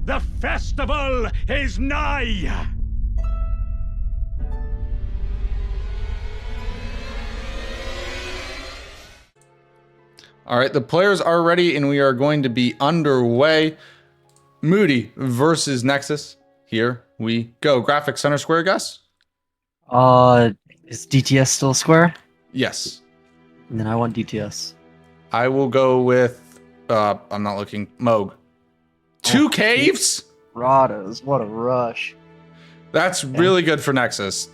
The festival is nigh! All right, the players are ready and we are going to be underway. Moody versus Nexus. Here we go. Graphics center square, guess? Is DTS still a square? Yes. And then I want DTS. I will go with, I'm not looking, Moog. Two caves? Rados, what a rush. That's really good for Nexus.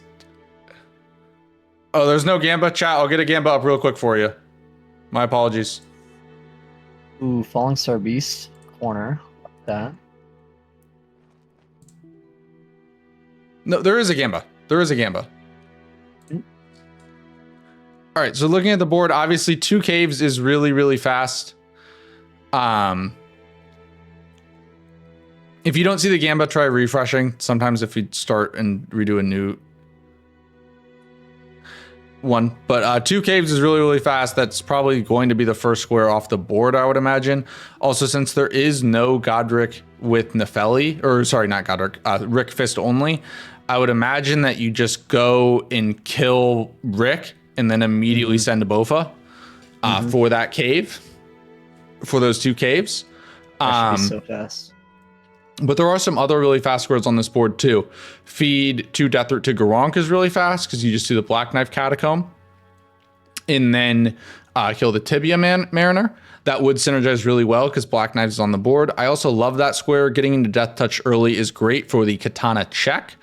Oh, there's no Gamba chat. I'll get a Gamba up real quick for you. My apologies. Ooh, Falling Star Beast, corner, like that. No, there is a Gamba. There is a Gamba. All right, so looking at the board, obviously 2 caves is really, really fast. If you don't see the Gamba, try refreshing. Sometimes if you start and redo a new one, but 2 caves is really, really fast. That's probably going to be the first square off the board, I would imagine. Also, since there is no Godric with Nefeli, or sorry, not Godric, Rick Fist only, I would imagine that you just go and kill Rick and then immediately send a Bofa for that cave, for those 2 caves. That should be so fast. But there are some other really fast squares on this board too. Feed 2 Death Root to Garronk is really fast because you just do the Black Knife Catacomb. And then kill the Tibia Mariner. That would synergize really well because Black Knife is on the board. I also love that square. Getting into Death Touch early is great for the Katana check.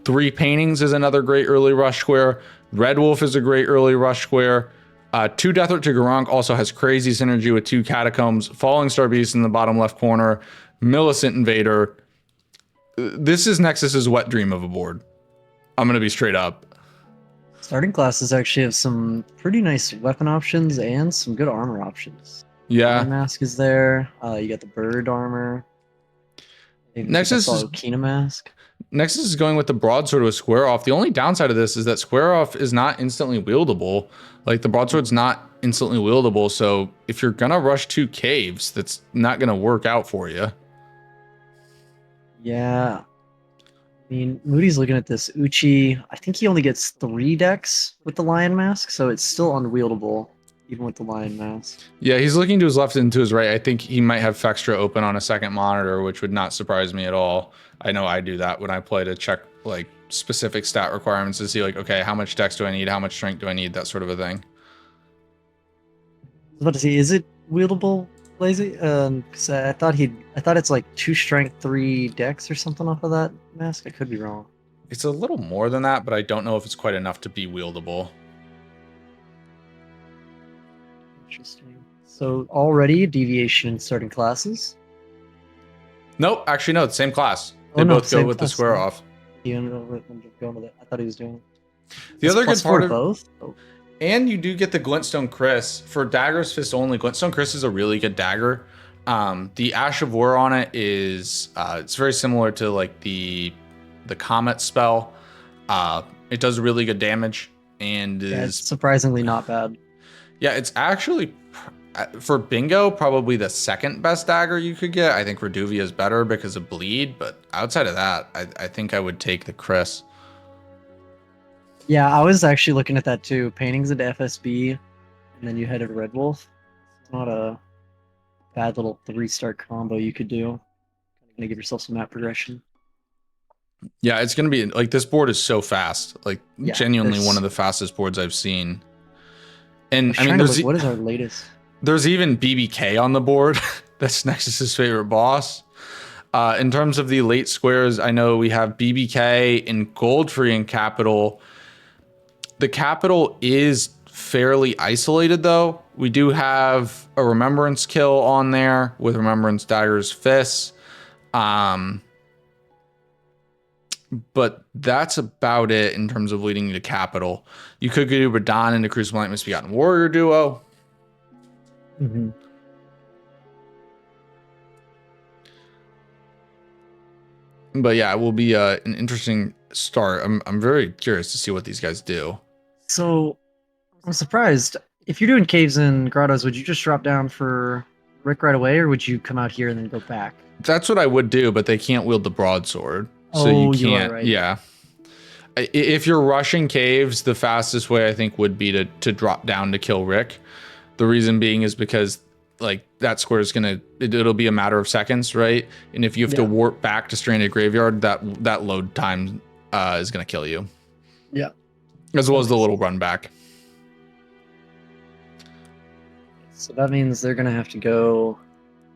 3 Paintings is another great early rush square. Red Wolf is a great early rush square. 2 Death Root to Garronk also has crazy synergy with 2 Catacombs. Falling Star Beast in the bottom left corner. Millicent Invader. This is Nexus's wet dream of a board. I'm going to be straight up. Starting classes actually have some pretty nice weapon options and some good armor options. Yeah. Iron Mask is there. You got the bird armor. Nexus is Kina Mask. Nexus is going with the broadsword with square off. The only downside of this is that square off is not instantly wieldable. Like the broadsword's not instantly wieldable. So if you're going to rush 2 caves, that's not going to work out for you. Yeah. I mean, Moody's looking at this. Uchi, I think he only gets 3 decks with the Lion Mask, so it's still unwieldable, even with the Lion Mask. Yeah, he's looking to his left and to his right. I think he might have Fextra open on a second monitor, which would not surprise me at all. I know I do that when I play to check like specific stat requirements to see like, okay, how much dex do I need? How much strength do I need? That sort of a thing. I was about to say, is it wieldable, Lazy? Because I thought it's like 2 strength, 3 dex or something off of that mask. I could be wrong. It's a little more than that, but I don't know if it's quite enough to be wieldable. Interesting. So already deviation in starting classes. Nope, actually no, it's the same class. They Oh, no, both go same with the class, square no. off. He ended up going with it. I thought he was doing it. The other good part of both. Oh. And you do get the Glintstone Chris. For Dagger's Fist only, Glintstone Chris is a really good dagger. The Ash of War on it is, it's very similar to like the Comet spell. It does really good damage and It's surprisingly not bad. Yeah, it's actually, for Bingo, probably the second best dagger you could get. I think Reduvia is better because of bleed, but outside of that, I think I would take the Chris. Yeah, I was actually looking at that too. Paintings into FSB, and then you headed Red Wolf. It's not a bad little 3-star combo you could do. Gonna give yourself some map progression. Yeah, it's gonna be like this board is so fast, like genuinely one of the fastest boards I've seen. And I mean, what is our latest? There's even BBK on the board. That's Nexus's favorite boss. In terms of the late squares, I know we have BBK in Goldfree and Capital. The Capital is fairly isolated though. We do have a Remembrance kill on there with Remembrance Dagger's Fists. But that's about it in terms of leading to Capital. You could do Radon into Crucible Knight Misbegotten Warrior duo. Mm-hmm. But yeah, it will be an interesting start. I'm very curious to see what these guys do. So I'm surprised. If you're doing caves and grottos, would you just drop down for Rick right away, or would you come out here and then go back? That's what I would do, but they can't wield the broadsword. So you Oh, can't. you are right. Yeah. If you're rushing caves, the fastest way I think would be to drop down to kill Rick. The reason being is because like that square is it'll be a matter of seconds, right? And if you have to warp back to Stranded Graveyard, that load time is gonna kill you. Yeah. As well as the little run back. So that means they're gonna have to go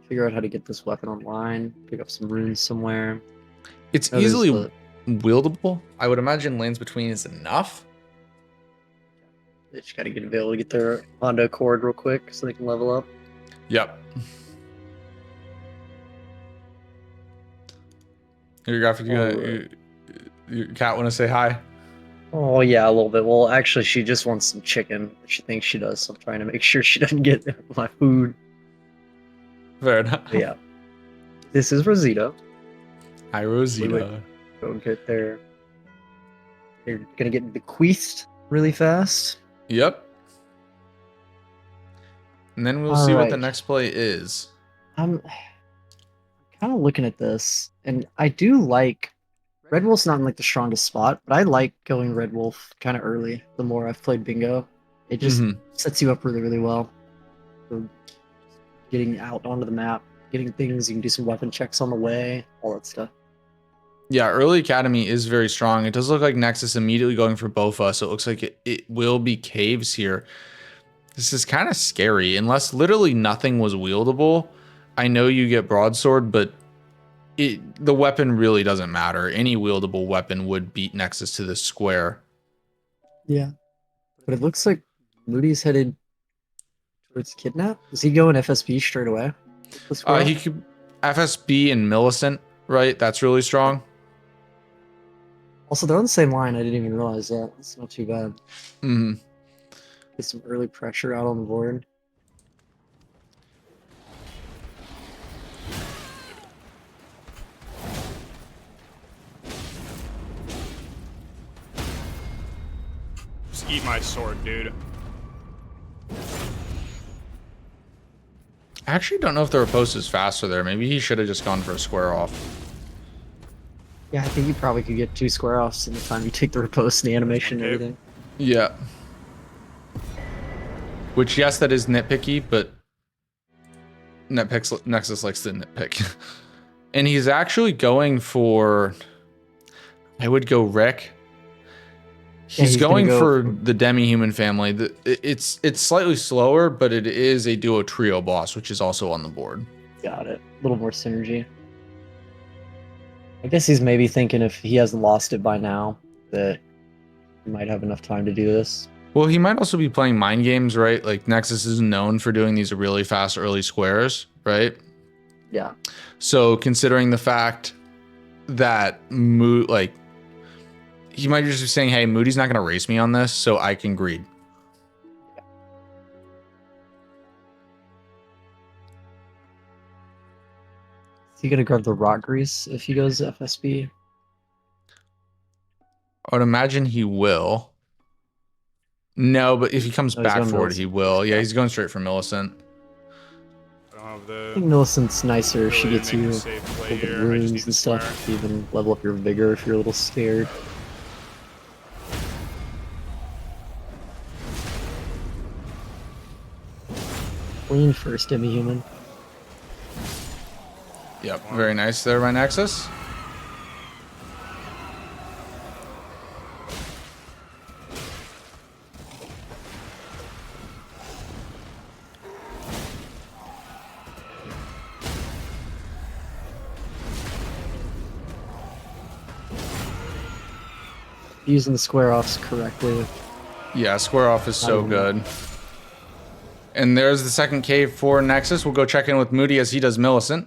figure out how to get this weapon online, pick up some runes somewhere. It's easily wieldable. I would imagine Lands Between is enough. They just gotta be able to get their Honda Accord real quick so they can level up. Yep. Your graphic, your cat want to say hi? Oh yeah, a little bit. Well, actually, she just wants some chicken. She thinks she does, so I'm trying to make sure she doesn't get my food. Fair enough. But yeah, this is Rosita. Hi, Rosita. Go get there. They're gonna get bequeathed really fast. Yep. And then we'll see what the next play is. I'm kind of looking at this, and I do like Red Wolf's not in like the strongest spot, but I like going Red Wolf kind of early. The more I've played Bingo, it just sets you up really, really well for getting out onto the map, getting things. You can do some weapon checks on the way, all that stuff. Yeah, early Academy is very strong. It does look like Nexus immediately going for Bofa, so it looks like it will be caves here. This is kind of scary. Unless literally nothing was wieldable, I know you get broadsword, but the weapon really doesn't matter. Any wieldable weapon would beat Nexus to this square. Yeah. But it looks like Moody's headed towards Kidnap. Does he go in FSB straight away? He could FSB and Millicent, right? That's really strong. Also, they're on the same line. I didn't even realize that. It's not too bad. Get some early pressure out on the board. Just eat my sword, dude. I actually don't know if the riposte is faster there. Maybe he should have just gone for a square off. Yeah, I think you probably could get 2 square offs in the time you take the riposte and the animation and everything. Yeah. Which, yes, that is nitpicky, but Nexus likes to nitpick. And he's actually going for... I would go Rick. He's going for the demi-human family. It's slightly slower, but it is a duo trio boss, which is also on the board. Got it. A little more synergy. I guess he's maybe thinking if he hasn't lost it by now, that he might have enough time to do this. Well, he might also be playing mind games, right? Like, Nexus is known for doing these really fast early squares, right? Yeah. So, considering the fact that he might just be saying, hey, Moody's not going to race me on this, so I can greed. Is he going to grab the rock grease if he goes FSB? I would imagine he will. No, but if he comes back forward, he will. Yeah, he's going straight for Millicent. I think Millicent's nicer. She gets you a little bit of runes and stuff to even level up your vigor if you're a little scared. Clean first demi-human. Yep, very nice there by Nexus. Using the square offs correctly. Yeah, square off is so good. And there's the second cave for Nexus. We'll go check in with Moody as he does Millicent.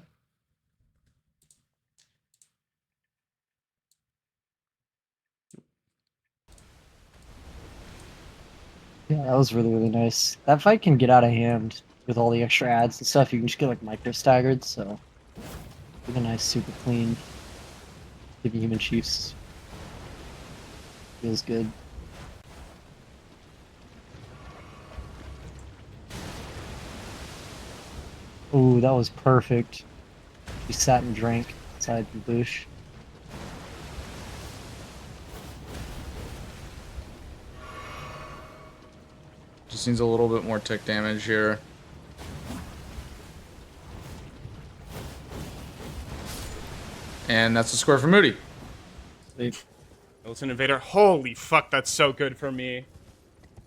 Yeah, that was really, really nice. That fight can get out of hand with all the extra ads and stuff. You can just get like micro staggered, so get a nice super clean human chiefs. Feels good. Ooh, that was perfect. He sat and drank inside the bush. Just needs a little bit more tick damage here. And that's a square for Moody. Milton Invader. Holy fuck, that's so good for me.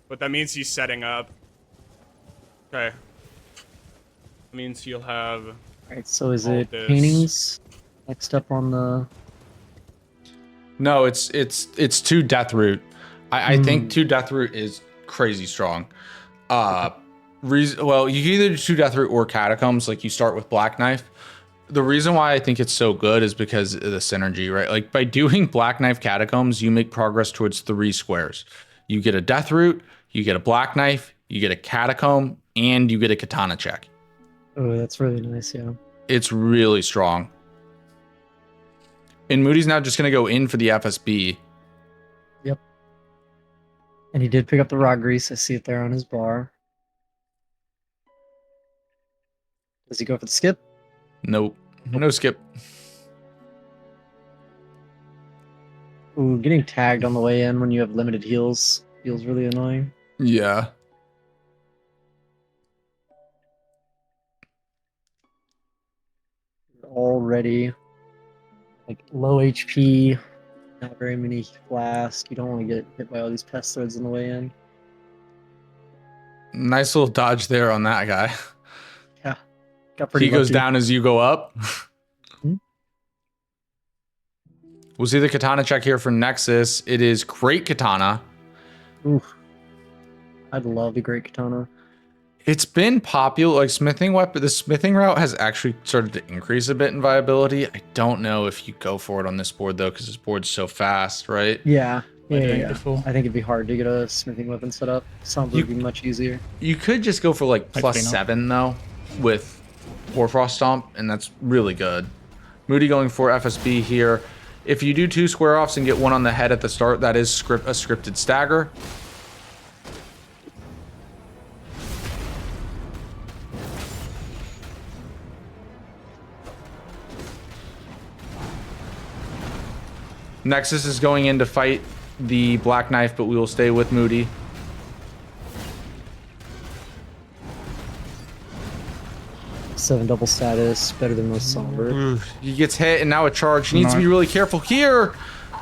But that means he's setting up. Okay. That means he'll have... Alright, so is all it this. paintings next up on the... No, it's 2 Deathroot. I think 2 Deathroot is crazy strong. Well, you can either do 2 Deathroot or Catacombs. Like, you start with Black Knife. The reason why I think it's so good is because of the synergy, right? Like, by doing Black Knife Catacombs, you make progress towards 3 squares. You get a Deathroot, you get a Black Knife, you get a Catacomb, and you get a Katana check. Oh, that's really nice, yeah. It's really strong. And Moody's now just going to go in for the FSB. Yep. And he did pick up the raw grease. I see it there on his bar. Does he go for the skip? Nope. No skip. Ooh, getting tagged on the way in when you have limited heals feels really annoying. Yeah. Already like low HP, not very many flasks. You don't want to get hit by all these pest threads on the way in. Nice little dodge there on that guy. Yeah, got pretty He goes lucky. down as you go up. Hmm? We'll see the Katana check here for Nexus. It is Great Katana. Oof. I'd love the Great Katana. It's been popular, like smithing weapon. The smithing route has actually started to increase a bit in viability. I don't know if you go for it on this board though, because this board's so fast, right? Yeah, I did it yeah. before. I think it'd be hard to get a smithing weapon set up. Sombra would be much easier. You could just go for like plus Hopefully not. 7 though, with Warfrost Stomp, and that's really good. Moody going for FSB here. If you do 2 square offs and get 1 on the head at the start, that is a scripted stagger. Nexus is going in to fight the Black Knife, but we will stay with Moody. Seven double status, better than most Sombra. He gets hit and now a charge. He needs to be really careful here.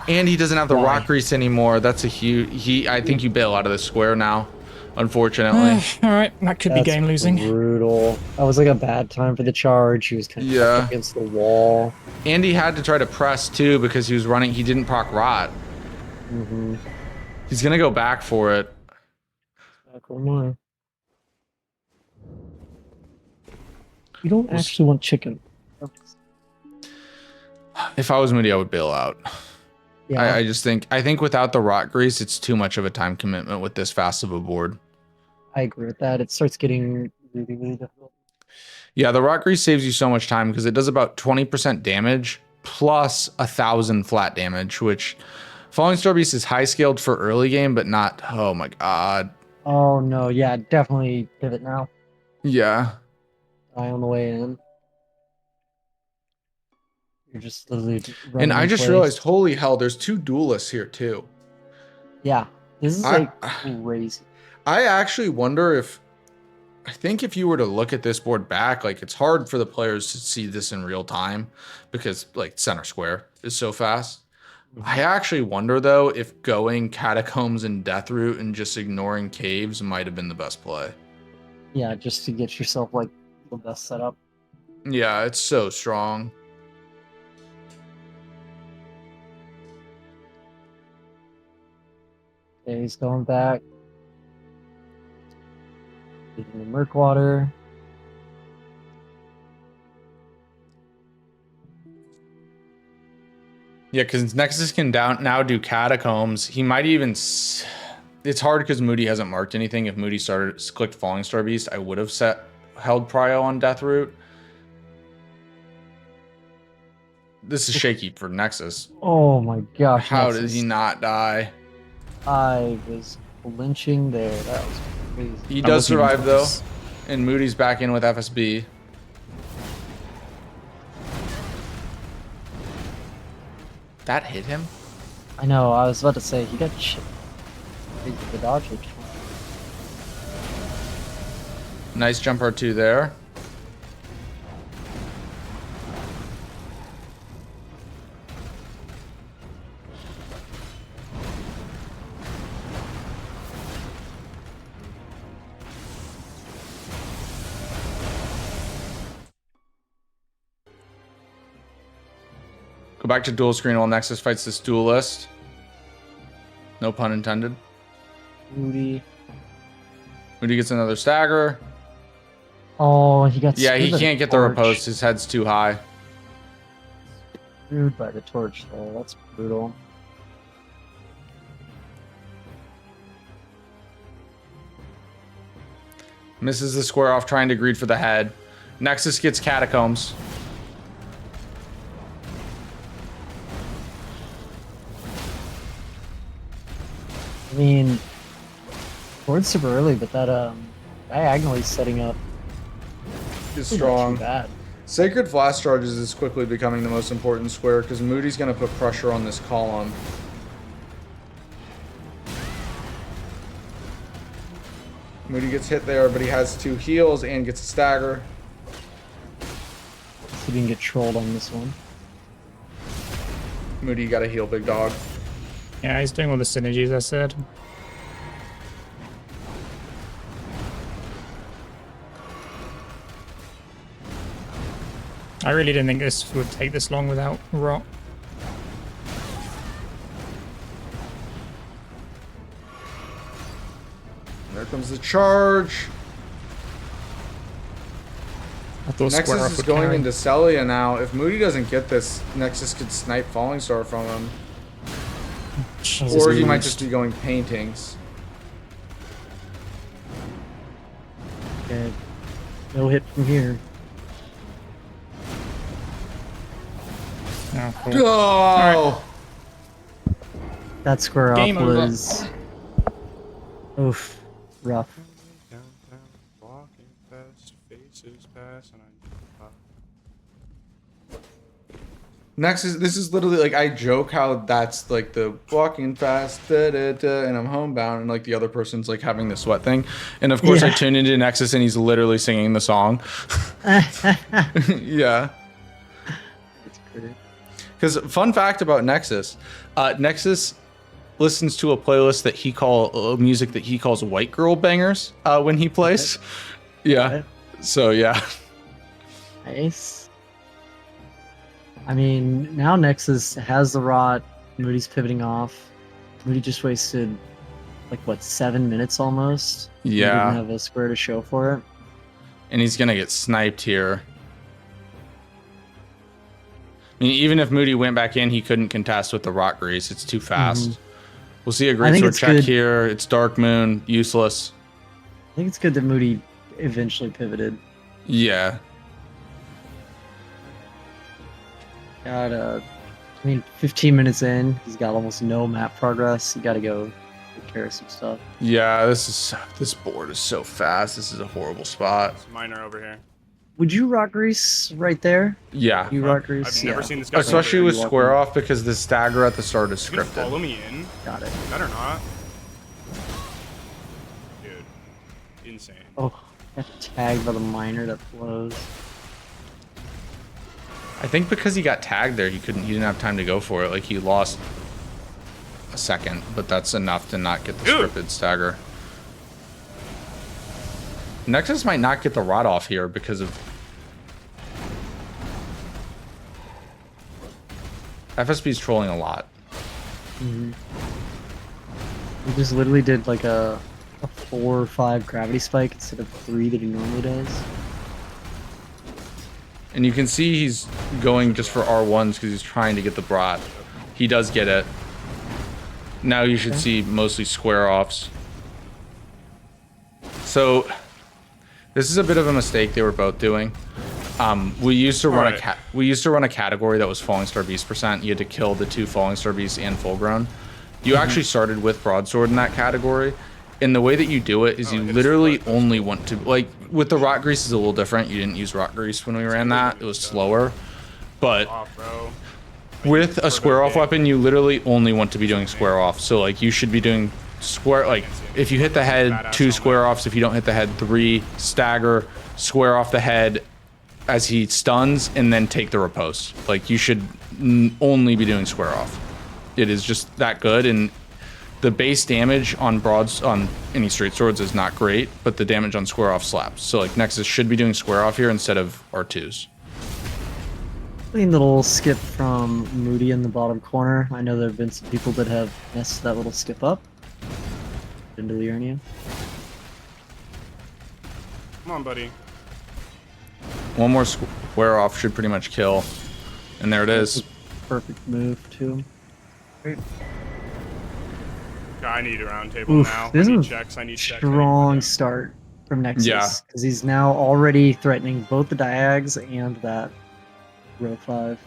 And he doesn't have the rock grease anymore. That's a huge... I think you bail out of this square now, unfortunately. All right, that could be game losing. Brutal. That was like a bad time for the charge. He was kind of up against the wall. And he had to try to press too because he was running. He didn't proc rot. Mm-hmm. He's going to go back for it. Back one more. You don't actually want chicken. If I was Moody, I would bail out. Yeah. I think without the rot grease, it's too much of a time commitment with this fast of a board. I agree with that. It starts getting really, really difficult. Yeah, the rot grease saves you so much time because it does about 20% damage plus 1,000 flat damage, which Falling Star Beast is high scaled for early game, but not. Oh my god. Oh no, yeah, definitely pivot now. Yeah. Eye on the way in. You're just literally running And I in just place. realized, holy hell, there's 2 duelists here too. Yeah, this is like crazy. I actually wonder if, I think if you were to look at this board back, like it's hard for the players to see this in real time because like center square is so fast. I actually wonder though if going Catacombs and Deathroot and just ignoring caves might have been the best play. Yeah, just to get yourself like the best setup. Yeah, it's so strong. Okay, he's going back. Taking the Murkwater. Yeah, because Nexus can now do Catacombs. He might even... It's hard because Moody hasn't marked anything. If Moody clicked Falling Star Beast, I would have held Prio on Deathroot. This is shaky for Nexus. Oh my gosh. How Nexus. did he not die? I was flinching there. That was crazy. He does survive though, and Moody's back in with FSB. That hit him? I know, I was about to say, he got shit. The dodge looked fine. Nice jump R2 there. Go back to dual screen while Nexus fights this duelist. No pun intended. Moody. Moody gets another stagger. Oh, he got Yeah, he screwed by can't get the torch. riposte. His head's too high. Screwed by the torch, though. That's brutal. Misses the square off trying to greed for the head. Nexus gets catacombs. I mean, towards super early, but that diagonally setting up Is isn't strong. too bad. Sacred Flash Charges is quickly becoming the most important square because Moody's going to put pressure on this column. Moody gets hit there, but he has 2 heals and gets a stagger. See if we can get trolled on this one. Moody got a heal, big dog. Yeah, he's doing all the synergies I said. I really didn't think this would take this long without rot. There comes the charge. I thought Square Nexus Off is would going carry. into Celia now. If Moody doesn't get this, Nexus could snipe Falling Star from him. Jesus, Or he we might used- just be going paintings. Okay. No hit from here. Oh, cool. Oh! That square Game up over. was... Oof. Rough. Downtown, walking fast, faces pass, and Nexus, this is literally like, I joke how that's like the walking fast, da, da, da, and I'm homebound, and like the other person's like having the sweat thing. And of course, I Yeah. tune into Nexus and he's literally singing the song. Yeah. That's great. Because fun fact about Nexus, Nexus listens to a playlist that music that he calls white girl bangers when he plays. Yeah. Okay. So yeah. Nice. I mean, now Nexus has the rot. Moody's pivoting off. Moody just wasted, like, what, 7 minutes almost? He Yeah. didn't have a square to show for it. And he's gonna get sniped here. I mean, even if Moody went back in, he couldn't contest with the rock grease. It's too fast. We'll see a I great think sword it's check good. here. It's Dark Moon, useless. I think it's good that Moody eventually pivoted. Yeah. Got, I mean, 15 minutes in, he's got almost no map progress. You gotta go take care of some stuff. Yeah, this board is so fast. This is a horrible spot. it's minor over here. Would you rock grease right there? Yeah. You rock grease? I've never Yeah. seen this guy. Especially play. with You're square welcome. off because the stagger at the start is You can follow scripted. me in. Got it. Better not. Dude. Insane. Oh, got tagged by the miner that blows. I think because he got tagged there, he didn't have time to go for it. Like he lost a second, but that's enough to not get the Dude. scripted stagger. Nexus might not get the rot off here because of FSB's trolling a lot. He just literally did like a 4 or 5 gravity spike instead of 3 that he normally does. And you can see he's going just for R1s because he's trying to get the brat. He does get it. Now you should see mostly square offs. So this is a bit of a mistake they were both doing. We used to run Alright. we used to run a category that was Falling Star Beast %. You had to kill the 2 Falling Star Beasts and full grown. You actually started with broadsword in that category. And the way that you do it is you it's literally like- only want to, like, with the rot grease is a little different. You didn't use rot grease when we ran that. It was slower. But Off, bro. With a further square off game. weapon, you literally only want to be doing square off. So like you should be doing square, like if you hit the head, Badass 2 helmet. square offs. If you don't hit the head, 3 stagger, square off the head as he stuns, and then take the riposte. Like you should only be doing square off. It is just that good, and the base damage on broads on any straight swords is not great, but the damage on square off slaps. So like Nexus should be doing square off here instead of R2s. Clean little skip from Moody in the bottom corner. I know there have been some people that have messed that little skip up into the Urnia. Come on, buddy. One more square off should pretty much kill, and there it is. Perfect move too. Great. God, I need a round table Oof, now. I this need is checks. I need checks. strong start from Nexus. Yeah. Because he's now already threatening both the diags and that row 5.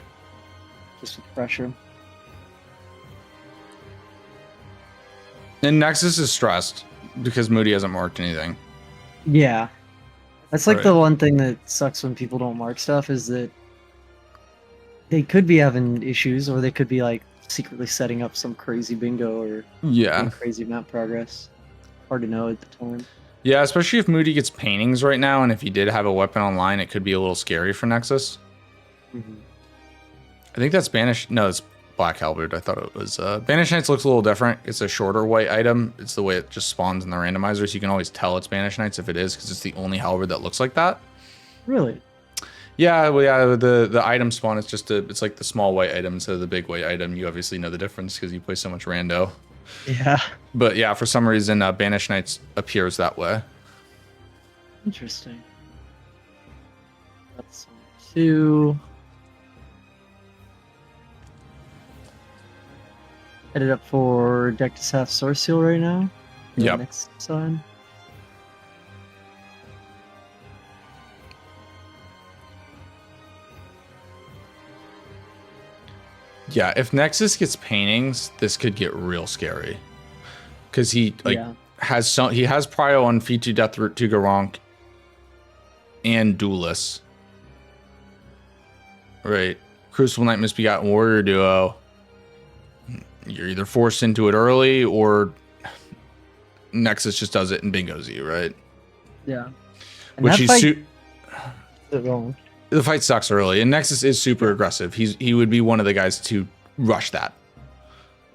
Just with pressure. And Nexus is stressed because Moody hasn't marked anything. Yeah. That's like Right. the one thing that sucks when people don't mark stuff is that they could be having issues or they could be like secretly setting up some crazy bingo or Yeah. doing crazy map progress. Hard to know at the time. Yeah, especially if Moody gets paintings right now, and if he did have a weapon online, it could be a little scary for Nexus. Mhm. I think that's Banish. No, it's Black Halberd. I thought it was. Banish Knights looks a little different. It's a shorter white item. It's the way it just spawns in the randomizer, so you can always tell it's Banish Knights if it is, because it's the only Halberd that looks like that. Really? Yeah, well, yeah. The item spawn is just it's like the small white item instead of the big white item. You obviously know the difference because you play so much rando. Yeah. But yeah, for some reason, Banish Knights appears that way. Interesting. That's 2. Headed up for deck to half Source Seal right now. Yep. Next side. Yeah, if Nexus gets paintings, this could get real scary. Because he Yeah. has prio on Feed to Death Root to Garronk and Duelist. Right. Crucible Knight Misbegotten Warrior Duo. You're either forced into it early or Nexus just does it and bingos you, right? Yeah. And Which that he's fight is wrong. the fight sucks early, and Nexus is super aggressive. He would be one of the guys to rush that.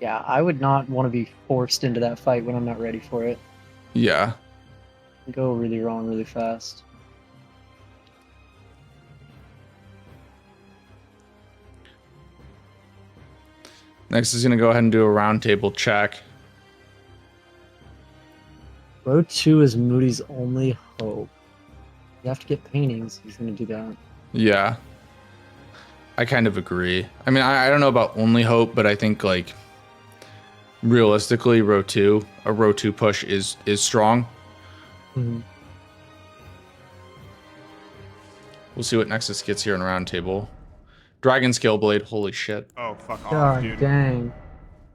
Yeah, I would not want to be forced into that fight when I'm not ready for it. Yeah. Go really wrong really fast. Next is gonna go ahead and do a round table check. Row 2 is Moody's only hope. You have to get paintings. He's going to do that. Yeah. I kind of agree. I mean, I don't know about only hope, but I think like realistically, a row 2 push is strong. Mhm. We'll see what Nexus gets here in round table. Dragon Scale Blade, holy shit. Oh, fuck off, God dude. dang.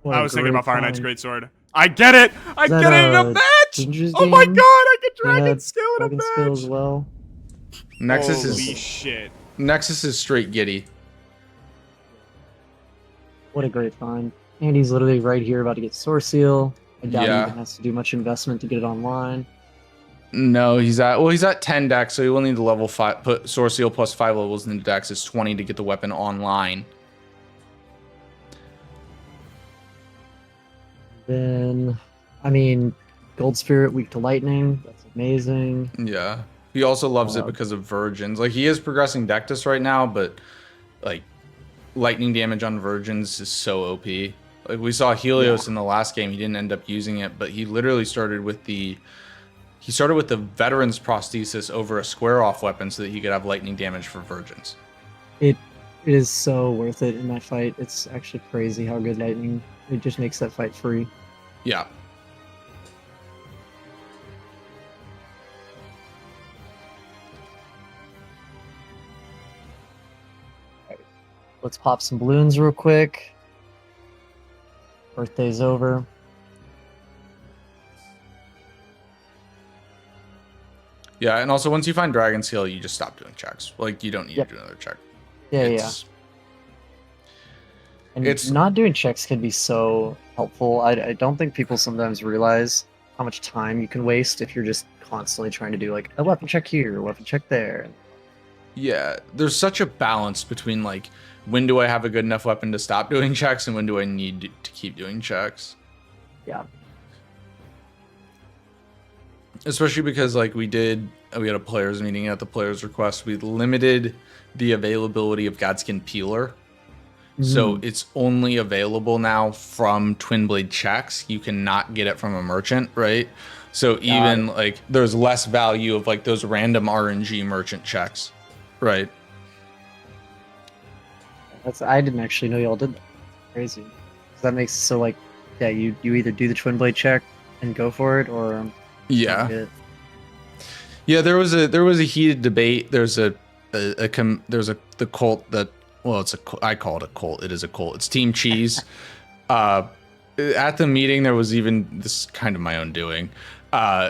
What I a was thinking great about Fire Knight's find. Greatsword. I get it! I Is that get it in a a match! Ginger's Oh my game? god, I get Dragon Yeah, Scale in a Dragon Scale as match! well. Nexus Holy is shit. Nexus is straight giddy. What a great find. And he's literally right here about to get Source Seal. I doubt Yeah. he even has to do much investment to get it online. No, he's at 10 decks, so he will need to level 5, put Source Seal plus 5 levels into decks is 20 to get the weapon online. Then, I mean, Gold Spirit weak to lightning. That's amazing. Yeah. He also loves it because of Virgins. Like, he is progressing Dectus right now, but, like, lightning damage on Virgins is so OP. Like, we saw Helios in the last game. He didn't end up using it, but he literally started with the Veteran's Prosthesis over a square-off weapon so that he could have lightning damage for Virgins. It is so worth it in that fight. It's actually crazy how good lightning. It just makes that fight free. Yeah. Let's pop some balloons real quick. Birthday's over. Yeah, and also once you find Dragon Scale, you just stop doing checks. Like, you don't need Yep. to do another check. Yeah, It's- And It's not doing checks can be so helpful. I don't think people sometimes realize how much time you can waste if you're just constantly trying to do like a weapon check here, a weapon check there. Yeah, there's such a balance between like when do I have a good enough weapon to stop doing checks and when do I need to keep doing checks. Yeah. Especially because like we had a players meeting at the players request. We limited the availability of Godskin Peeler. So it's only available now from Twin Blade checks. You cannot get it from a merchant, right? So even like there's less value of like those random RNG merchant checks, right? I didn't actually know y'all did that. Crazy. So that makes it so like, yeah, you either do the twin blade check and go for it, or Yeah. Yeah, there was a heated debate. There's the cult that, well, I call it a cult. It is a cult. It's Team Cheese. At the meeting, there was even, this is kind of my own doing,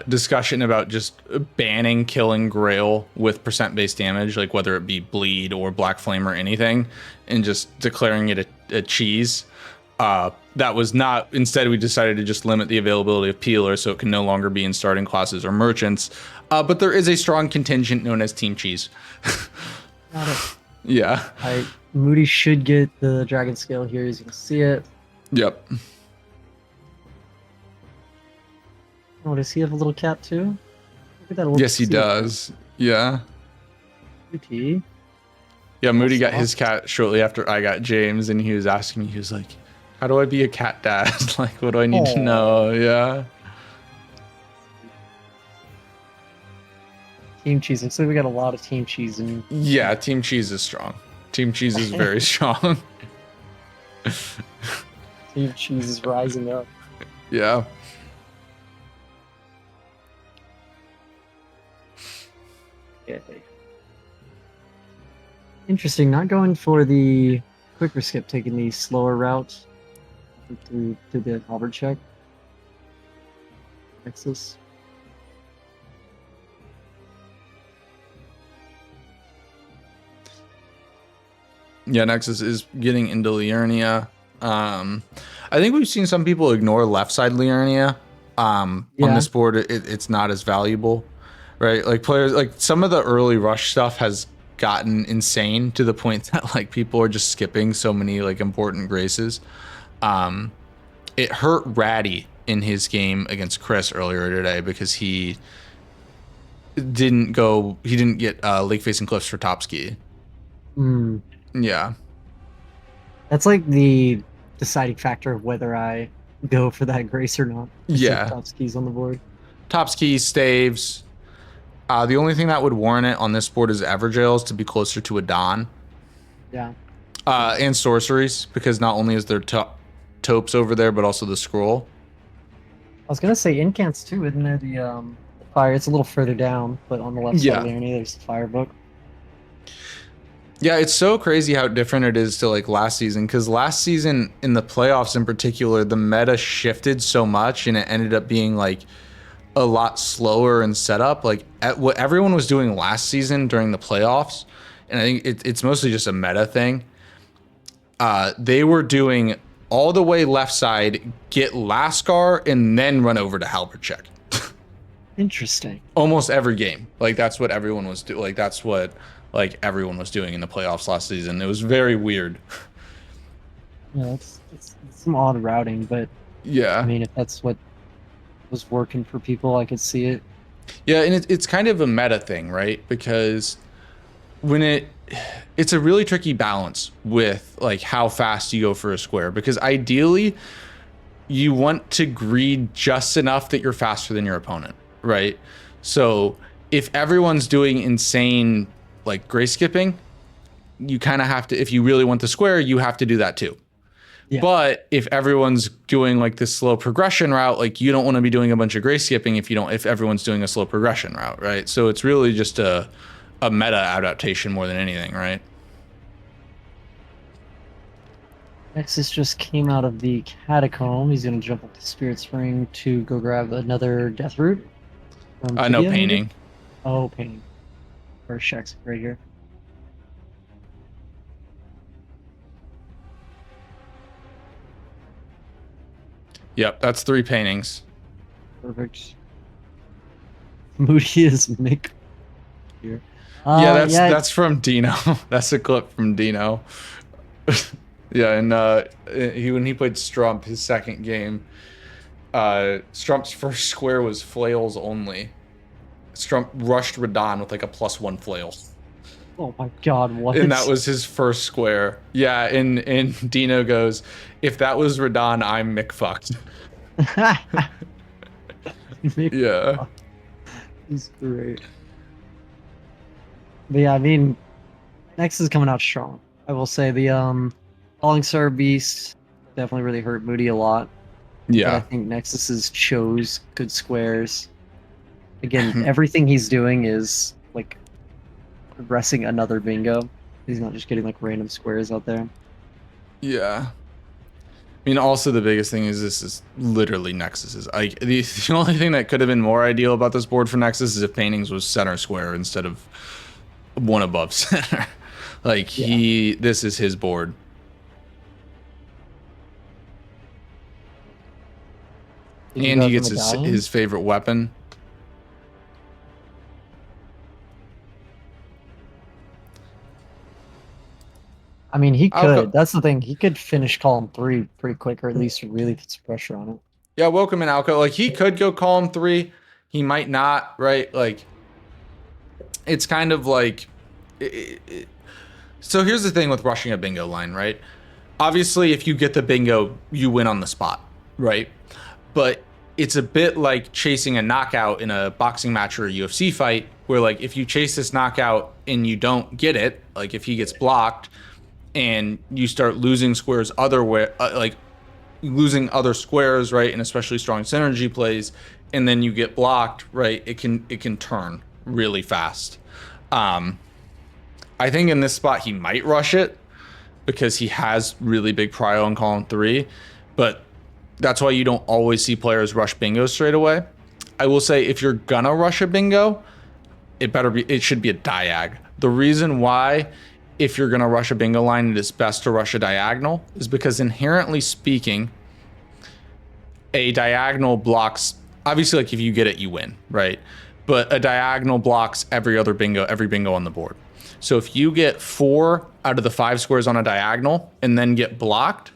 discussion about just banning killing Grail with percent-based damage, like whether it be bleed or black flame or anything, and just declaring it a cheese. That was not, instead we decided to just limit the availability of Peeler so it can no longer be in starting classes or merchants. But there is a strong contingent known as Team Cheese. Got it. Yeah. Moody should get the dragon scale here, as you can see it. Yep. Oh, does he have a little cat too? Look at that little Yes, he does. Yeah. cutie. Yeah, Moody got his cat shortly after I got James, and he was asking me, he was like, how do I be a cat dad? Like, what do I need to know? Yeah. Team Cheese. Looks like we got a lot of Team Cheese in. Yeah, Team Cheese is strong. Team Cheese is very strong. Team Cheese is rising up. Yeah. Okay. Interesting. Not going for the quicker skip, taking the slower route to the Albert check. Nexus. Yeah, Nexus is getting into Liurnia. I think we've seen some people ignore left side Liurnia. On this board, it's not as valuable, right? Like players, like some of the early rush stuff has gotten insane to the point that like people are just skipping so many like important graces. It hurt Ratty in his game against Chris earlier today because he didn't get Lake Facing Cliffs for top ski. Yeah. That's like the deciding factor of whether I go for that grace or not. Yeah. Top skis on the board. Top skis, staves. The only thing that would warrant it on this board is Everjails to be closer to a Don. Yeah. And sorceries, because not only is there taupes over there, but also the scroll. I was gonna say incants too, isn't there? The fire. It's a little further down, but on the left side of Liurnia, there's the fire book. Yeah, it's so crazy how different it is to like last season, because last season in the playoffs in particular, the meta shifted so much and it ended up being like a lot slower in setup. Like what everyone was doing last season during the playoffs, and I think it's mostly just a meta thing. They were doing all the way left side, get Lascar, and then run over to Halberd check. Interesting. Almost every game. Like that's what everyone was doing. Like that's what like everyone was doing in the playoffs last season. It was very weird. Yeah, it's some odd routing, but yeah. I mean, if that's what was working for people, I could see it. Yeah, and it's kind of a meta thing, right? Because when it's a really tricky balance with like how fast you go for a square, because ideally you want to greed just enough that you're faster than your opponent, right? So if everyone's doing insane like grace skipping, you kind of have to, if you really want the square, you have to do that too. Yeah. But if everyone's doing like this slow progression route, like you don't want to be doing a bunch of grace skipping if everyone's doing a slow progression route, right? So it's really just a meta adaptation more than anything, right? Nexus just came out of the catacomb. He's gonna jump up to Spirit Spring to go grab another death root. No painting. Maybe? Oh, painting. Or Shax right here. Yep, that's 3 paintings. Perfect. Moody is Mick here. Yeah, that's Yeah, that's from Dino. That's a clip from Dino. Yeah, and when he played Strump, his second game, Strump's first square was flails only. Strump rushed Radon with like a +1 flail. oh my god, what? And that was his first square. Yeah, and Dino goes, if that was Radon, I'm McFucked. Mick Yeah. is great. But yeah, I mean, Nexus is coming out strong. I will say the Falling Star Beast definitely really hurt Moody a lot. But I Yeah. think Nexus's chose good squares. Again, everything he's doing is like progressing another bingo. He's not just getting like random squares out there. Yeah. I mean, also the biggest thing is this is literally Nexus's. Like the only thing that could have been more ideal about this board for Nexus is if paintings was center square instead of one above center. Like this is his board. Did you And go he for gets medallion? his favorite weapon. I mean, he I'll could. go- That's the thing. He could finish column 3 pretty quick, or at least really put some pressure on it. Yeah, welcome in Alco. Like he could go column 3. He might not, right? Like it's kind of like so here's the thing with rushing a bingo line, right? Obviously, if you get the bingo, you win on the spot, right? But it's a bit like chasing a knockout in a boxing match or a UFC fight, where like if you chase this knockout and you don't get it, like if he gets blocked and you start losing squares like losing other squares, right? And especially strong synergy plays, and then you get blocked, right? It can turn really fast. I think in this spot he might rush it because he has really big prio in column 3, but that's why you don't always see players rush bingo straight away. I will say if you're gonna rush a bingo, it should be a diag. The reason why, if you're gonna rush a bingo line, it is best to rush a diagonal is because inherently speaking, a diagonal blocks, obviously like if you get it, you win, right? But a diagonal blocks every bingo on the board. So if you get 4 out of the 5 squares on a diagonal and then get blocked,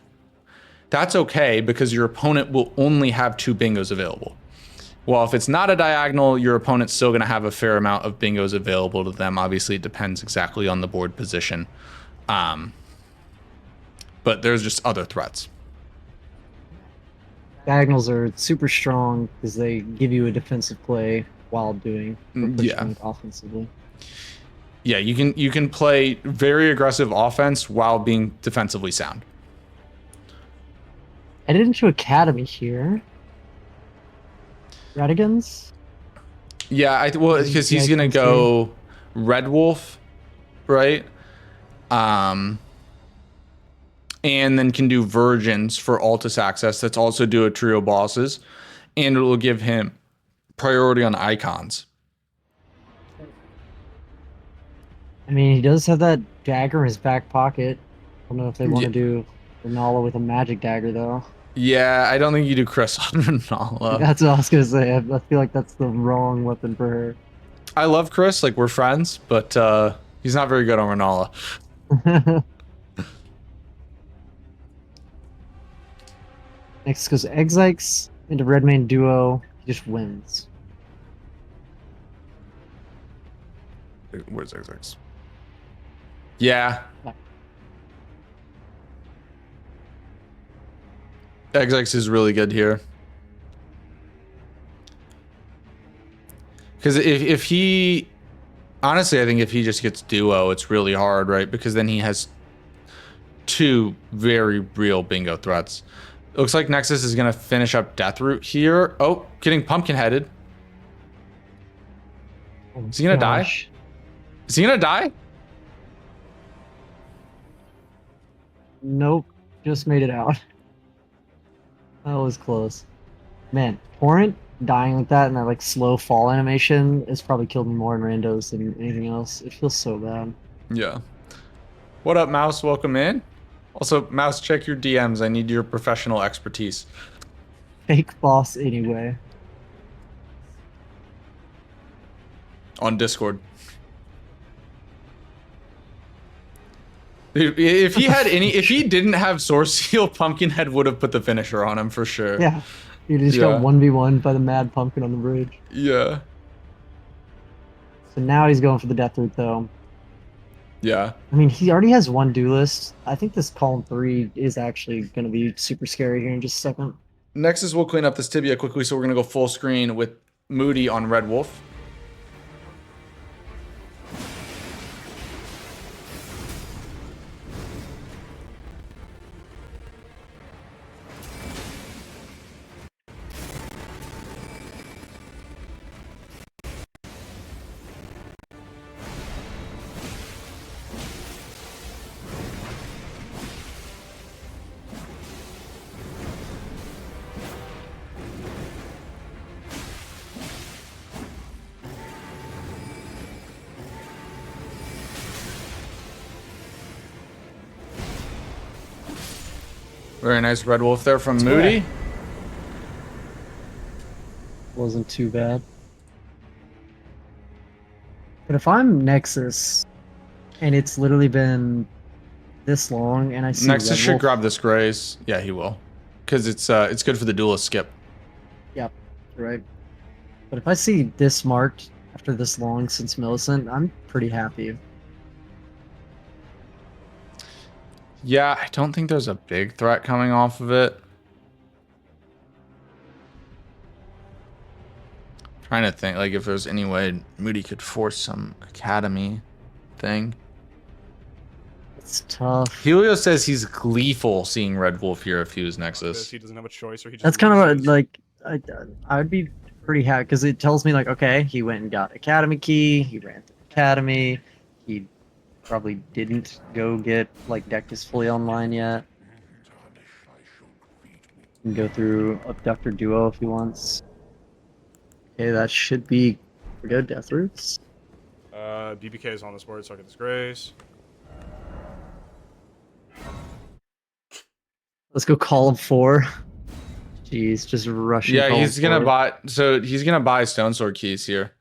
that's okay because your opponent will only have 2 bingos available. Well, if it's not a diagonal, your opponent's still going to have a fair amount of bingos available to them. Obviously, it depends exactly on the board position. But there's just other threats. Diagonals are super strong because they give you a defensive play while doing pushing offensively. Yeah, you can play very aggressive offense while being defensively sound. Headed into Academy here. Radigans? Yeah, well, because he's gonna go Red Wolf, right? And then can do Virgins for Altus access. That's also do a trio bosses, and it will give him priority on icons. I mean, he does have that dagger in his back pocket. I don't know if they want to do Renala with a magic dagger, though. Yeah, I don't think you do Chris on Renala. That's what I was going to say. I feel like that's the wrong weapon for her. I love Chris, like we're friends, but he's not very good on Renala. Next goes Exikes into Redmane Duo. He just wins. Where's XX? Yeah. XX is really good here. Because if he... Honestly, I think if he just gets Duo, it's really hard, right? Because then he has 2 very real bingo threats. It looks like Nexus is going to finish up Deathroot here. Oh, getting pumpkin-headed. Is he going to die? Is he going to die? Nope. Just made it out. That was close. Man, Torrent dying like that and that like slow fall animation has probably killed me more in randos than anything else. It feels so bad. Yeah. What up, Mouse? Welcome in. Also, Mouse, check your DMs. I need your professional expertise. fake boss anyway. On Discord. If he had any, if he didn't have Source Seal, Pumpkinhead would have put the finisher on him for sure. Yeah. You just Yeah. got 1v1 by the Mad Pumpkin on the bridge. Yeah. So now he's going for the Death Root, though. Yeah. I mean, he already has one duelist. I think this column 3 is actually going to be super scary here in just a second. Nexus will clean up this tibia quickly, so we're gonna go full screen with Moody on Red Wolf. Very nice Red Wolf there from Moody. Wasn't too bad. But if I'm Nexus, and it's literally been this long, and I see Nexus Red should Wolf, grab this Grace. Yeah, he will. Because it's good for the duelist skip. Yep, you're right. But if I see this marked after this long since Millicent, I'm pretty happy. Yeah, I don't think there's a big threat coming off of it. Trying to think, like, if there's any way Moody could force some academy thing. It's tough. Helio says he's gleeful seeing Red Wolf here if he was Because Nexus. he doesn't have a choice, or he just That's kind of loses. like I would be pretty happy because it tells me like, okay, he went and got Academy key, he ran through Academy, he probably didn't go get like deck is fully online yet. And go through Abductor Duo if he wants. Okay, that should be good. Death Roots. BBK is on this board, so I'll get this Grace. Let's go column 4. Jeez, just rushing. Yeah, column he's gonna 4. buy. So he's gonna buy Stone Sword keys here.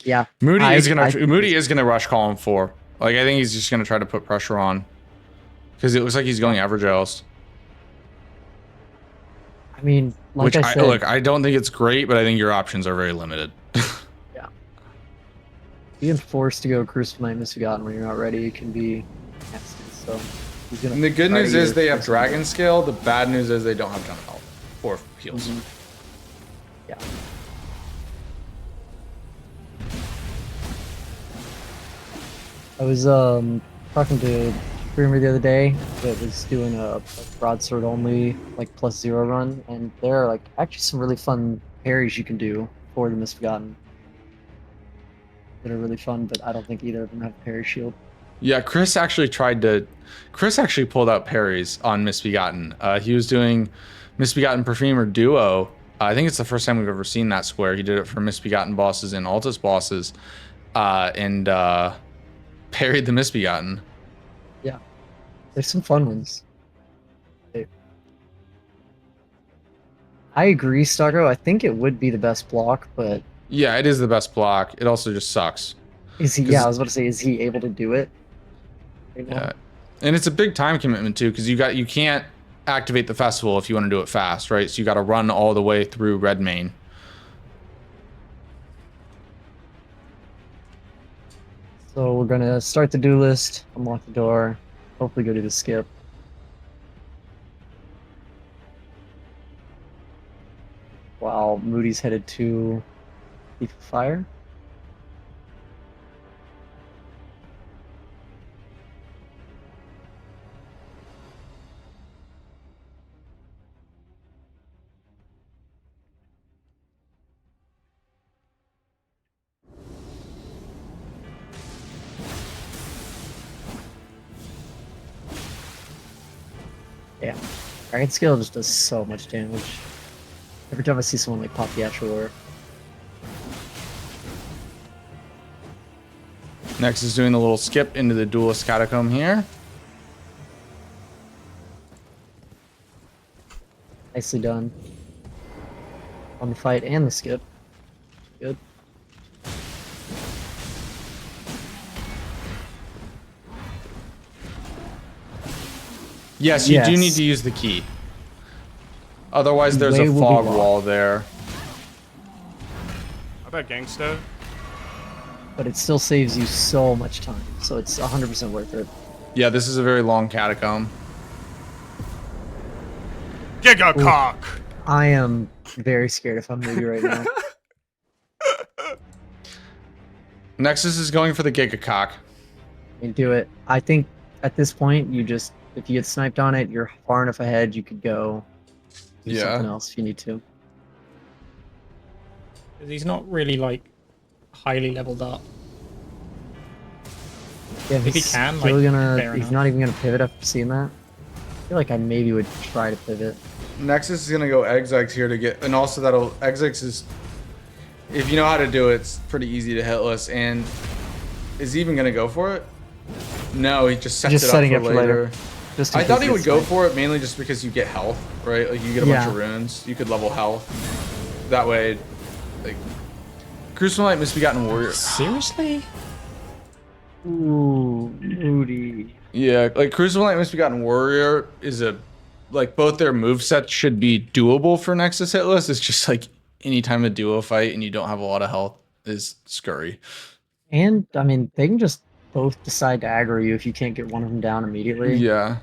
Yeah, Moody I is think gonna rush column 4. Like, I think he's just gonna try to put pressure on, because it looks like he's going Evergels. I mean, like Which I said, look, I don't think it's great, but I think your options are very limited. being forced to go Crucible Knight Misbegotten when you're not ready can be nasty. So he's gonna. And the good try to news get is it they have Crucible Knight. Dragon Scale. The bad news is they don't have Ton of Health or heals. Mhm. Yeah. I was talking to a streamer the other day that was doing a broadsword only like +0 run, and there are like actually some really fun parries you can do for the Misbegotten that are really fun, but I don't think either of them have parry shield. Yeah, Chris actually pulled out parries on Misbegotten. He was doing Misbegotten Perfumer Duo. I think it's the first time we've ever seen that square. He did it for Misbegotten bosses and Altus bosses, and parried the Misbegotten. Yeah, there's some fun ones. I agree, Stocko. I think it would be the best block, but Yeah, it is the best block. It also just sucks. is he? 'Cause- Yeah, I was about to say, is he able to do it? Right now? Yeah, and it's a big time commitment too, because you can't activate the festival if you want to do it fast, right? So you got to run all the way through Red Main. So we're gonna start the do list, unlock the door, hopefully go to the skip. While Moody's headed to Thief of Fire. Yeah, Dragon Scale just does so much damage. Every time I see someone like pop the actual orb. Next is doing the little skip into the Duelist Catacomb here. Nicely done. On the fight and the skip. Good. Yes, you do Yes. need to use the key. Otherwise, there's Way a will be fog locked. wall there. How about gangsta? But it still saves you so much time, so it's 100% worth it. Yeah, this is a very long catacomb. Giga cock. I am very scared if I'm Moody right now. Nexus is going for the Gigacock. I mean, do it. I think at this point, you just, if you get sniped on it, you're far enough ahead, you could go do Yeah. something else if you need to. He's not really like highly leveled up. Yeah, If he he's can, still like, gonna, fair he's enough. not even gonna pivot after seeing that. I feel like I maybe would try to pivot. Nexus is gonna go Exex here to get, and also that'll Exex is, if you know how to do it, it's pretty easy to hitless. And is he even gonna go for it? No, he just sets Just it up setting for it for later. later. Just in I thought case he it would gets go sniped. for it mainly just because you get health, right? Like you get a bunch Yeah. of runes, you could level health. That way, like, Crucible Knight Misbegotten Warrior. Seriously? Ooh, Moody. Yeah, like Crucible Knight Misbegotten Warrior is a, like both their movesets should be doable for Nexus hitless. It's just like anytime a duo fight and you don't have a lot of health is scurry. And, I mean, they can just both decide to aggro you if you can't get one of them down immediately. Yeah.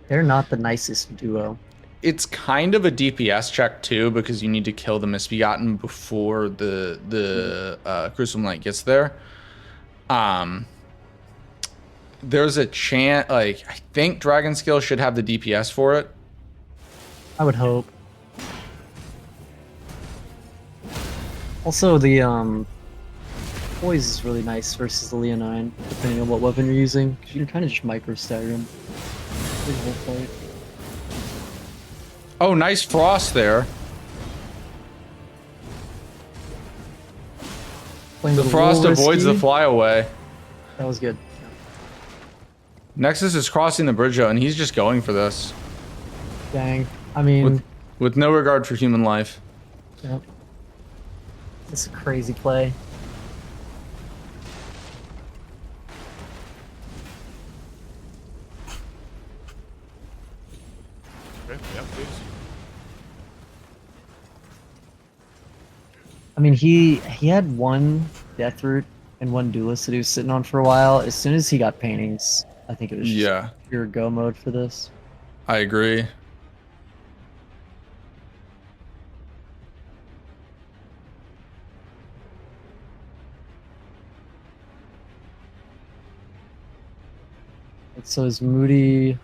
They're not the nicest duo. It's kind of a DPS check too because you need to kill the Misbegotten before the Crucible Knight gets there. There's a chance, like I think Dragon Skill should have the DPS for it. I would hope. Also, the poise is really nice versus the Leonine, depending on what weapon you're using. 'Cause you can kind of just micro stagger him. Big whole fight. Oh, nice frost there. Playing The with a frost little avoids the risky. flyaway. That was good. Nexus is crossing the bridge out, and he's just going for this Dang. I mean, with no regard for human life. yep. It's a crazy play. Okay, yeah, please. I mean, he had one death root and one duelist that he was sitting on for a while. As soon as he got paintings, I think it was just Yeah, pure go mode for this. I agree. So is Moody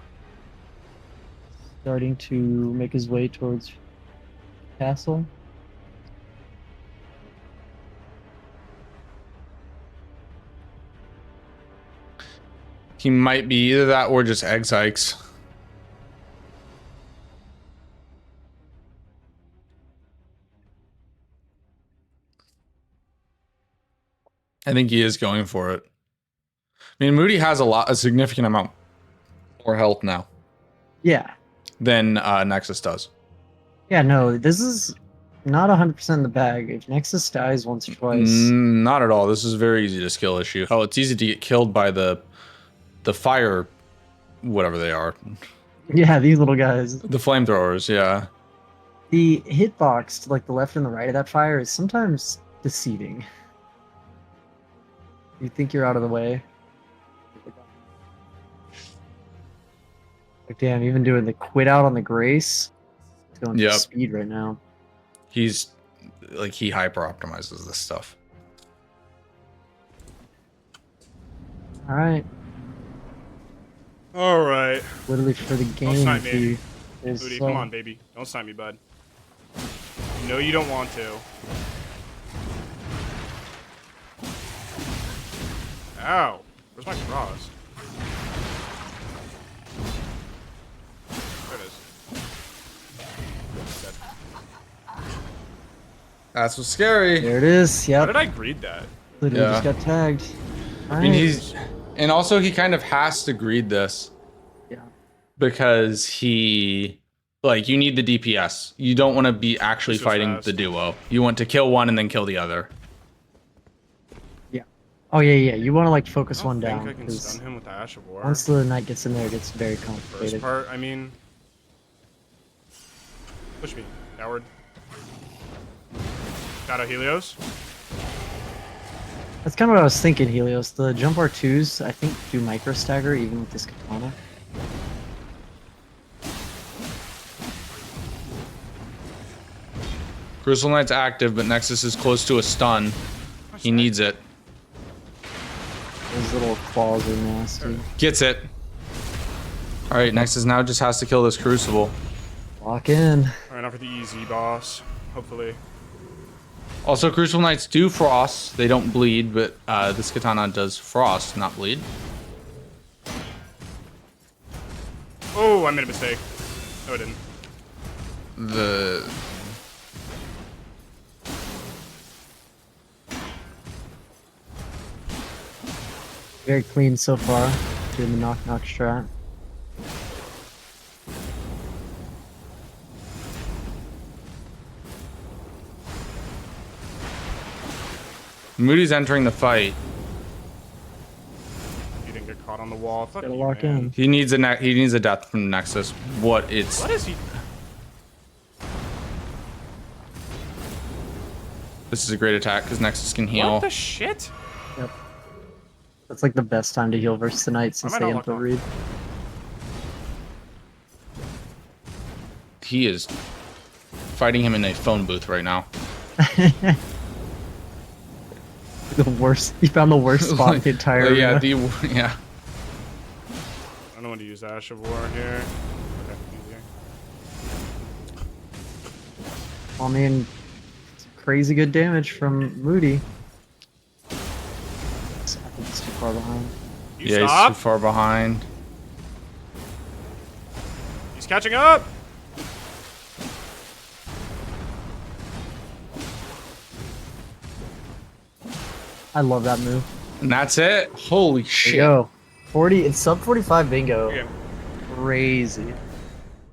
starting to make his way towards castle? He might be either that or just Exikes. I think he is going for it. I mean, Moody has a significant amount more health now Yeah. than Nexus does. Yeah, no, this is not 100% in the bag. If Nexus dies once or twice, Not at all. This is very easy to skill issue. Oh, it's easy to get killed by the fire, whatever they are, yeah, these little guys. the flamethrowers. Yeah. The hitbox to like the left and the right of that fire is sometimes deceiving. You think you're out of the way. Like, damn, even doing the quit out on the Grace. It's going Yep. for speed right now. He's like he hyper optimizes this stuff. All right, All right. literally for the game. snipe me. he is, Moody, come on, baby. Don't snipe me, bud. You know you don't want to. Ow. Where's my cross? There it is. Dead. That's what's scary. There it is. How Yep, did I greed that? literally Yeah. just got tagged. I mean, and also he kind of has to greed this yeah. because he Like, you need the DPS. You don't want to be actually This is fighting fast. the duo. You want to kill one and then kill the other. Yeah. Oh yeah. You want to like focus I one don't think down I can because stun him with the Ash of War. once the knight gets in there, it gets very First complicated. part, I mean. Push me, coward. Shadow Helios. That's kind of what I was thinking, Helios. The jump R2s, I think, do micro stagger even with this katana. Crucial Knight's active, but Nexus is close to a stun. He needs it. Those little claws are nasty. Gets it. Alright, Nexus now just has to kill this Crucible. Lock in. Alright, now for the easy boss. Hopefully. Also, Crucible Knights do frost. They don't bleed, but this katana does frost, not bleed. Oh, I made a mistake. No, I didn't. The... Very clean so far. Doing the knock-knock strat. Moody's entering the fight. You didn't get caught on the wall. Fuck Gotta you, lock man. in. He needs a death from Nexus. What is he? This is a great attack because Nexus can heal. What the shit? Yep. That's like the best time to heal versus the knight since Why am they I not info locked on? read. He is fighting him in a phone booth right now. The worst. He found the worst spot in the entire yeah, arena. yeah. I don't want to use Ash of War here. Okay, easier. I mean, crazy good damage from Moody. I think it's too far behind. You Yeah, he's stop. too far behind. He's catching up. I love that move. And that's it. Holy There you shit. go. 40. It's sub 45 bingo. Okay. Crazy.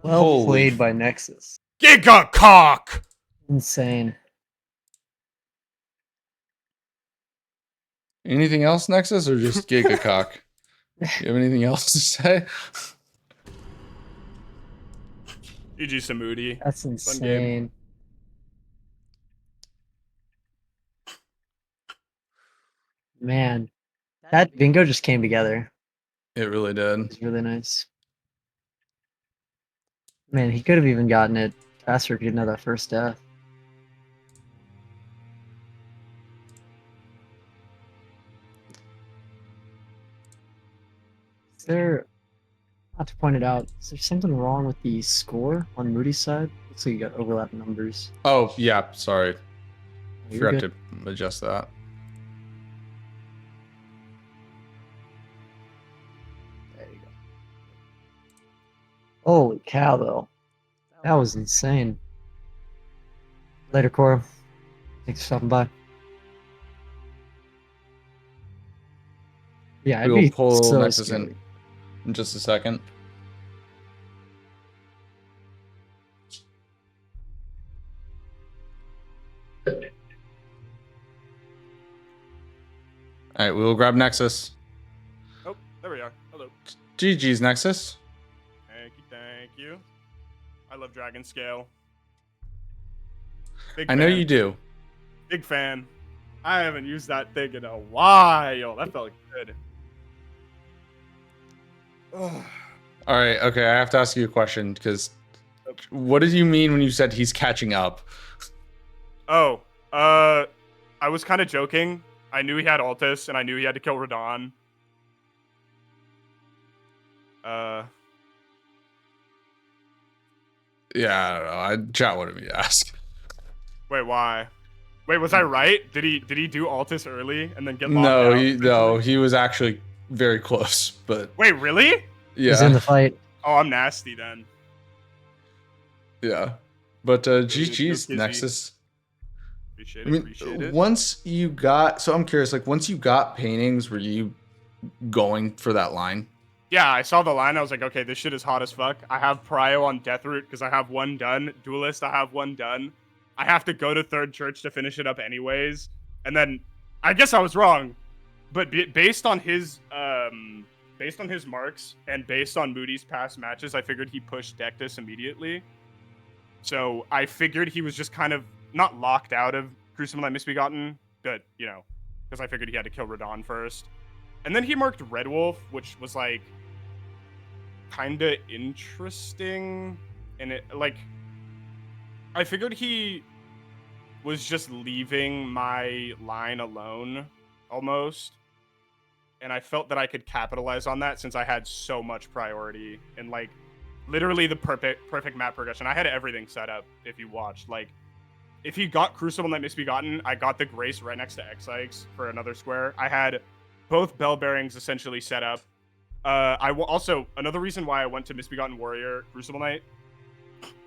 Well Holy- played by Nexus. Giga cock. Insane. Anything else, Nexus, or just Gigacock? You have anything else to say? GG some Moody. That's game. insane. Man, that bingo just came together. It really did. It's really nice. Man, he could have even gotten it faster if he didn't have that first death. Is there, not to point it out, is there something wrong with the score on Moody's side? Looks like you got overlap numbers. Oh, yeah, sorry. You're Forgot good. to adjust that. There you go. Holy cow, though. That was insane. Later, Cora. Thanks for stopping by. Yeah, I'd We will be pull so Nexus scary. in just a second. Alright, we will grab Nexus. Oh, there we are. Hello. GG's, Nexus. Thank you, thank you. I love Dragon Scale. I know fan. you do. Big fan. I haven't used that thing in a while. That felt good. Ugh. Alright, okay, I have to ask you a question, because what did you mean when you said he's catching up? Oh, I was kind of joking. I knew he had Altus, and I knew he had to kill Radon. Yeah, I don't know. Chat wanted me to ask. Wait, why? Wait, was I right? Did he do Altus early and then get locked No, out? he was actually very close, but Wait, really? He's in yeah, the fight. Oh, I'm nasty then. yeah. But GG's, Kizzy. Nexus. Appreciate I it. mean, Appreciate it. once you got, so I'm curious, like once you got paintings, were you going for that line? Yeah, I saw the line. I was like, okay, this shit is hot as fuck. I have Prio on Deathroot because I have one done. Duelist, I have one done. I have to go to Third Church to finish it up anyways. And then I guess I was wrong, but based on his marks and based on Moody's past matches, I figured he pushed Dectus immediately. So I figured he was just kind of not locked out of Crucible Knight Misbegotten, but because I figured he had to kill Radon first. And then he marked Red Wolf, which was like kind of interesting. And it I figured he was just leaving my line alone almost. And I felt that I could capitalize on that since I had so much priority and like literally the perfect map progression. I had everything set up if you watched. Like if he got Crucible Knight Misbegotten, I got the Grace right next to X-Ikes for another square. I had both bell bearings essentially set up. I will also, another reason why I went to Misbegotten Warrior Crucible Knight,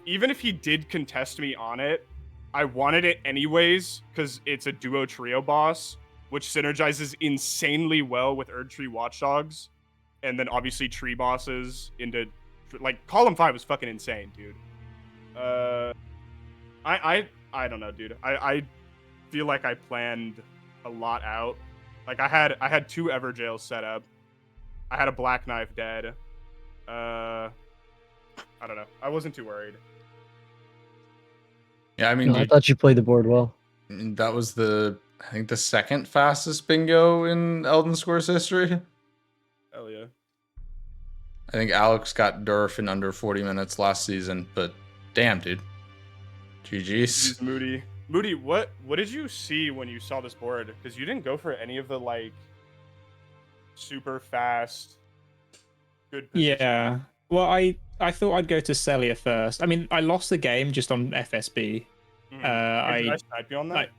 even if he did contest me on it, I wanted it anyways because it's a duo trio boss, which synergizes insanely well with Erdtree Watchdogs, and then obviously tree bosses into like Column 5 was fucking insane, dude. I don't know, dude. I feel like I planned a lot out. Like I had 2 Everjails set up. I had a Black Knife dead. I don't know. I wasn't too worried. Yeah, I mean, I thought you played the board well. that was I think the second fastest bingo in Elden Sqaures history. Hell yeah. I think Alex got Durf in under 40 minutes last season, but damn, dude. GG's. Moody. Moody, what did you see when you saw this board? Because you didn't go for any of the like super fast good position. Yeah. Well, I thought I'd go to Celia first. I mean, I lost the game just on FSB. Did I snipe you on that?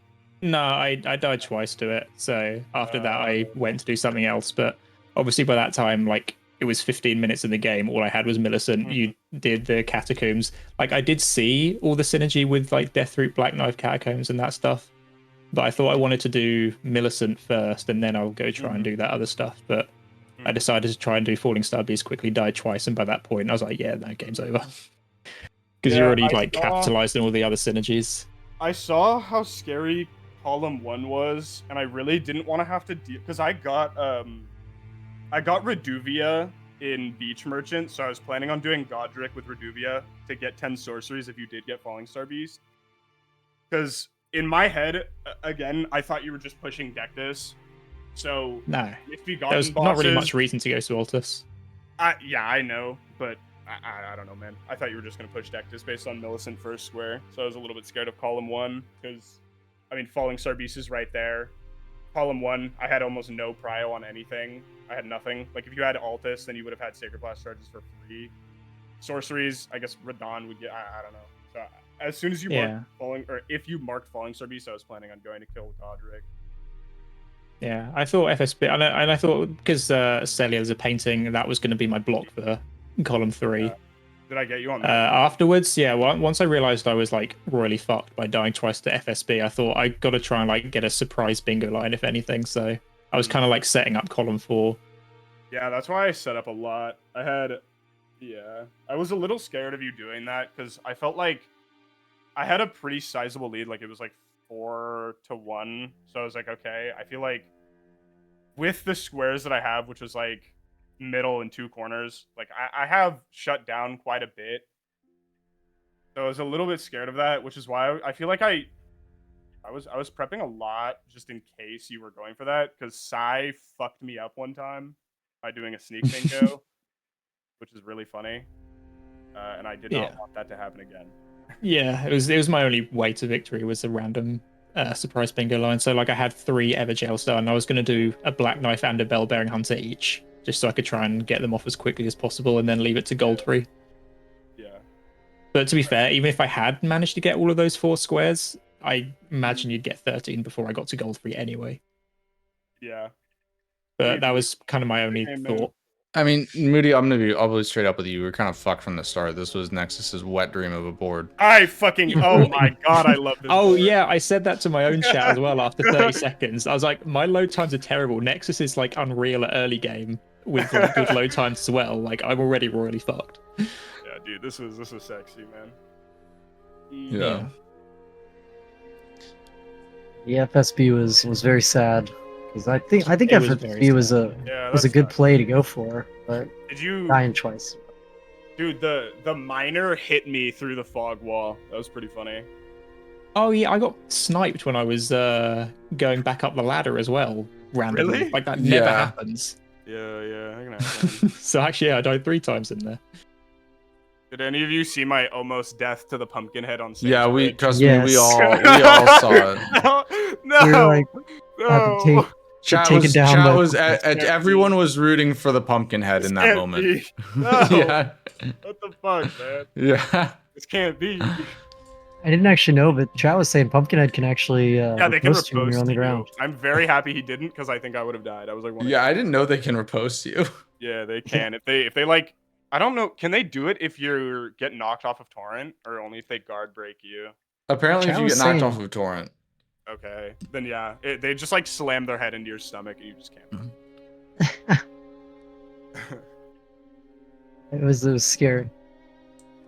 No, I died twice to it. So after that, I went to do something else. But obviously by that time, like it was 15 minutes in the game. All I had was Millicent. You did the Catacombs. Like I did see all the synergy with like Deathroot, Black Knife, Catacombs, and that stuff. But I thought I wanted to do Millicent first, and then I'll go try and do that other stuff. But I decided to try and do Falling Star Beast quickly, died twice, and by that point I was like, yeah, that game's over. Because you already capitalized on all the other synergies. I saw how scary Column 1 was, and I really didn't want to have to deal because I got Reduvia in Beach Merchant, so I was planning on doing Godric with Reduvia to get 10 sorceries if you did get Falling Star Beast. Because in my head, again, I thought you were just pushing Dectus. So no, there's not really much reason to go to Altus. Yeah, I know, but I don't know, man. I thought you were just going to push Dectus based on Millicent first square, so I was a little bit scared of Column 1, because, I mean, Falling Star Beast is right there. Column 1, I had almost no prio on anything. I had nothing. Like, if you had Altus, then you would have had Sacred Blast charges for free. Sorceries, I guess Radon would get, I don't know. So, as soon as you if you marked Falling Star Beast, I was planning on going to kill Godric. Yeah, I thought FSB, and I thought because Celia's a painting, that was going to be my block for Column 3. Did I get you on that? Afterwards, yeah, once I realized I was like royally fucked by dying twice to FSB, I thought I got to try and like get a surprise bingo line, if anything. So I was kind of like setting up Column 4. Yeah, that's why I set up a lot. I was a little scared of you doing that because I felt like I had a pretty sizable lead. Like it was like 4-1. So I was like, okay, I feel like with the squares that I have, which was like middle and 2 corners, like I have shut down quite a bit. So I was a little bit scared of that, which is why I feel like I was prepping a lot just in case you were going for that, because Sai fucked me up one time by doing a sneak bingo, which is really funny. And I did not want that to happen again. Yeah, it was my only way to victory was a random surprise bingo line. So like I had 3 Everjails done. I was going to do a Black Knife and a Bell Bearing Hunter each, just so I could try and get them off as quickly as possible and then leave it to Gold 3. Yeah. But to be fair, even if I had managed to get all of those 4 squares, I imagine you'd get 13 before I got to Gold 3 anyway. Yeah. But that was kind of my only thought. I mean, Moody, I'll be straight up with you. We were kind of fucked from the start. This was Nexus's wet dream of a board. Oh my god, I love this. Oh yeah, I said that to my own chat as well after 30 seconds. I was like, my load times are terrible. Nexus is like unreal at early game. with like, good load times as well, like I'm already royally fucked. Yeah, dude, this was sexy, man. Yeah. The FSB was very sad because I think It was very FSB was sad. Yeah, a that's good not- play to go for, but Did you, dying twice. dude? The miner hit me through the fog wall. That was pretty funny. Oh yeah, I got sniped when I was going back up the ladder as well, randomly. Really? Like that never Yeah. happens. Yeah, that can happen. So actually, yeah, I died 3 times in there. Did any of you see my almost death to the pumpkin head on stage? Yeah, bridge? trust Yes. me, we all saw it. No, We were like, no. about to take Chat take was, it down. chat but- was Can't be. everyone was rooting for the pumpkin head This in that can't moment. be. No. Yeah. What the fuck, man? Yeah. This can't be. I didn't actually know, but chat was saying Pumpkinhead can actually Yeah, they can riposte you when riposte you're on the you. ground. I'm very happy he didn't because I think I would have died. I was like, one of Yeah, I didn't know they can riposte you. Yeah, they can. If they like, I don't know. Can they do it if you get knocked off of torrent, or only if they guard break you? Apparently, if Chat you was get knocked saying- off of torrent. Okay, then yeah, they just like slam their head into your stomach and you just can't. It was scary.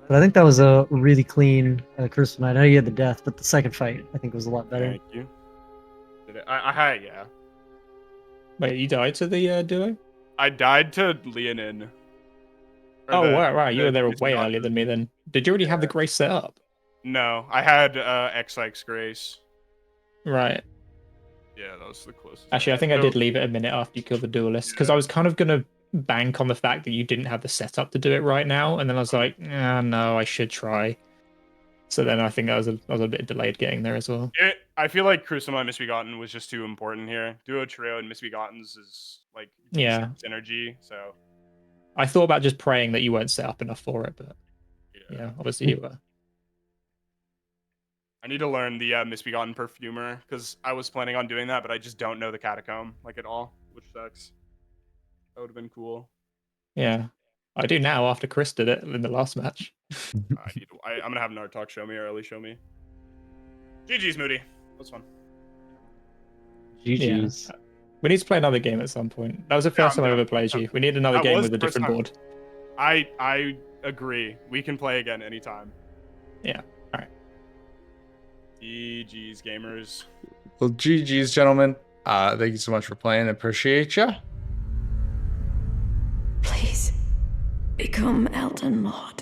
But I think that was a really clean Crucible Knight. I know you had the death, but the second fight I think was a lot better. Thank you. Did it? I yeah. Wait, you died to the duo? I died to Leonin. Or Oh, the- wow, you the were there Priest way God. earlier than me then. Did you already have the grace set up? No, I had X Grace. Right. Yeah, that was the closest. Actually, I think I did leave it a minute after you killed the duelist because I was kind of gonna bank on the fact that you didn't have the setup to do it right now, and then I was like, no, I should try. So then I think I was a bit delayed getting there as well. I feel like Crucible and Misbegotten was just too important here. Duo Trio and Misbegottens is like Yeah. synergy. So I thought about just praying that you weren't set up enough for it, but yeah, obviously you were. I need to learn the Misbegotten Perfumer because I was planning on doing that, but I just don't know the Catacomb like at all, which sucks. That would have been cool. Yeah, I do now after Chris did it in the last match. I'm gonna have Nartok show me or Ellie show me. GG's, Moody. That was fun. GG's. Yeah. We need to play another game at some point. That was the first I'm time I down. ever played you. We need another That game was with a the first different time. board. I agree. We can play again anytime. Yeah. All right. GG's, gamers. Well, GG's, gentlemen. Thank you so much for playing. Appreciate ya. Please become Elden Lord.